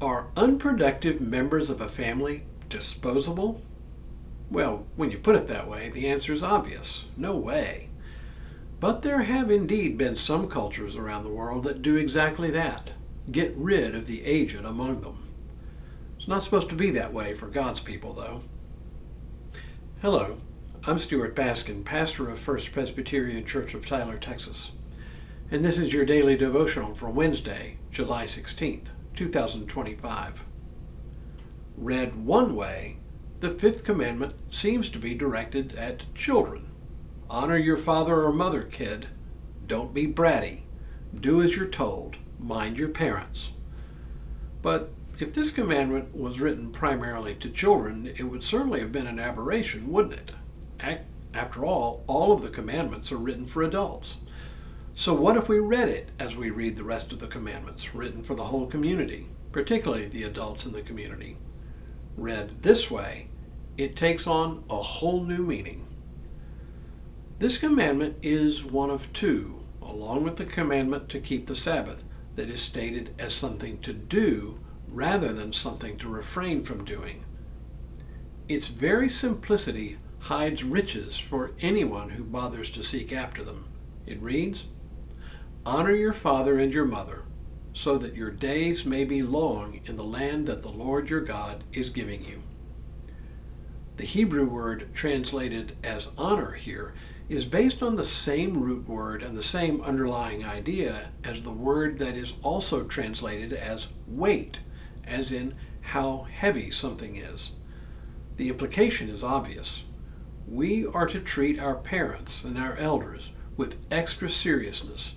Are unproductive members of a family disposable? Well, when you put it that way, the answer is obvious. No way. But there have indeed been some cultures around the world that do exactly that. Get rid of the aged among them. It's not supposed to be that way for God's people, though. Hello, I'm Stuart Baskin, pastor of First Presbyterian Church of Tyler, Texas. And this is your daily devotional for Wednesday, July 16th, 2025. Read one way, the fifth commandment seems to be directed at children. Honor your father or mother, kid. Don't be bratty. Do as you're told. Mind your parents. But if this commandment was written primarily to children, it would certainly have been an aberration, wouldn't it? After all of the commandments are written for adults. So what if we read it as we read the rest of the commandments, written for the whole community, particularly the adults in the community? Read this way, it takes on a whole new meaning. This commandment is one of two, along with the commandment to keep the Sabbath, that is stated as something to do rather than something to refrain from doing. Its very simplicity hides riches for anyone who bothers to seek after them. It reads, "Honor your father and your mother, so that your days may be long in the land that the Lord your God is giving you." The Hebrew word translated as honor here is based on the same root word and the same underlying idea as the word that is also translated as weight, as in how heavy something is. The implication is obvious. We are to treat our parents and our elders with extra seriousness,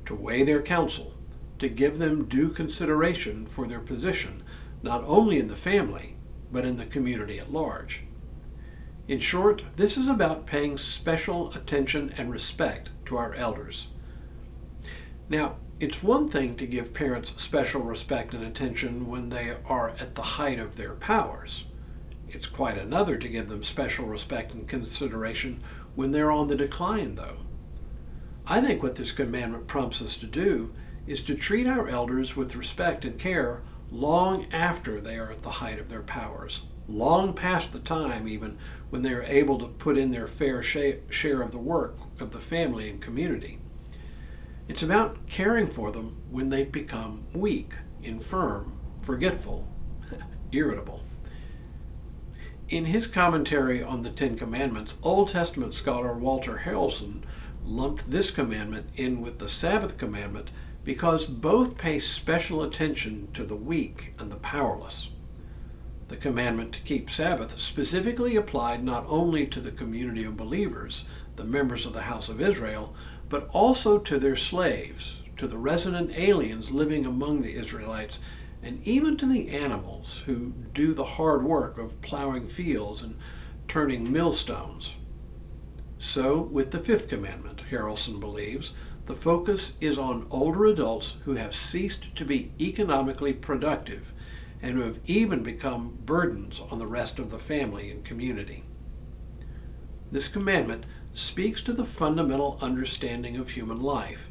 to weigh their counsel, to give them due consideration for their position, not only in the family, but in the community at large. In short, this is about paying special attention and respect to our elders. Now, it's one thing to give parents special respect and attention when they are at the height of their powers. It's quite another to give them special respect and consideration when they're on the decline, though. I think what this commandment prompts us to do is to treat our elders with respect and care long after they are at the height of their powers, long past the time even when they are able to put in their fair share of the work of the family and community. It's about caring for them when they've become weak, infirm, forgetful, irritable. In his commentary on the Ten Commandments, Old Testament scholar Walter Harrelson lumped this commandment in with the Sabbath commandment because both pay special attention to the weak and the powerless. The commandment to keep Sabbath specifically applied not only to the community of believers, the members of the house of Israel, but also to their slaves, to the resident aliens living among the Israelites, and even to the animals who do the hard work of plowing fields and turning millstones. So, with the fifth commandment, Harrelson believes, the focus is on older adults who have ceased to be economically productive and who have even become burdens on the rest of the family and community. This commandment speaks to the fundamental understanding of human life,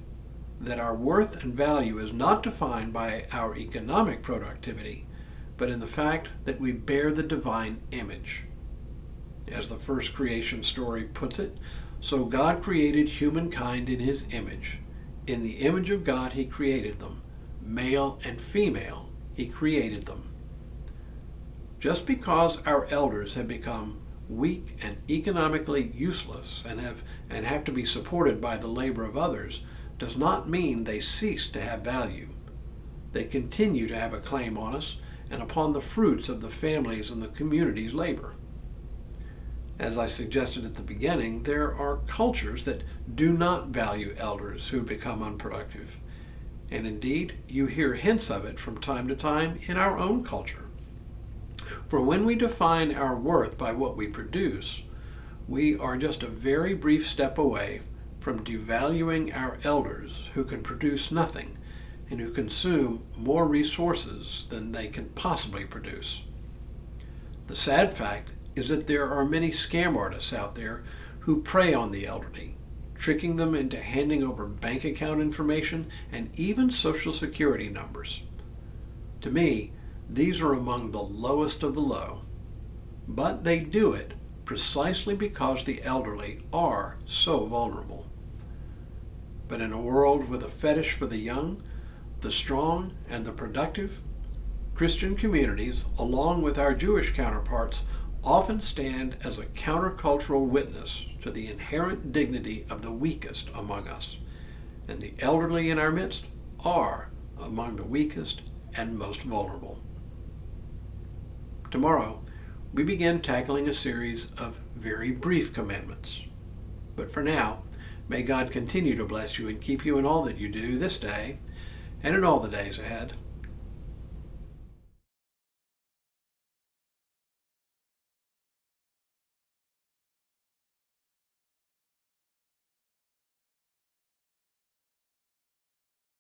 that our worth and value is not defined by our economic productivity, but in the fact that we bear the divine image. As the first creation story puts it, so God created humankind in his image. In the image of God he created them. Male and female he created them. Just because our elders have become weak and economically useless and have to be supported by the labor of others does not mean they cease to have value. They continue to have a claim on us and upon the fruits of the family's and the community's labor. As I suggested at the beginning, there are cultures that do not value elders who become unproductive. And indeed, you hear hints of it from time to time in our own culture. For when we define our worth by what we produce, we are just a very brief step away from devaluing our elders who can produce nothing and who consume more resources than they can possibly produce. The sad fact is that there are many scam artists out there who prey on the elderly, tricking them into handing over bank account information and even Social Security numbers. To me, these are among the lowest of the low. But they do it precisely because the elderly are so vulnerable. But in a world with a fetish for the young, the strong, and the productive, Christian communities, along with our Jewish counterparts, often stand as a countercultural witness to the inherent dignity of the weakest among us, and the elderly in our midst are among the weakest and most vulnerable. Tomorrow, we begin tackling a series of very brief commandments. But for now, may God continue to bless you and keep you in all that you do this day and in all the days ahead.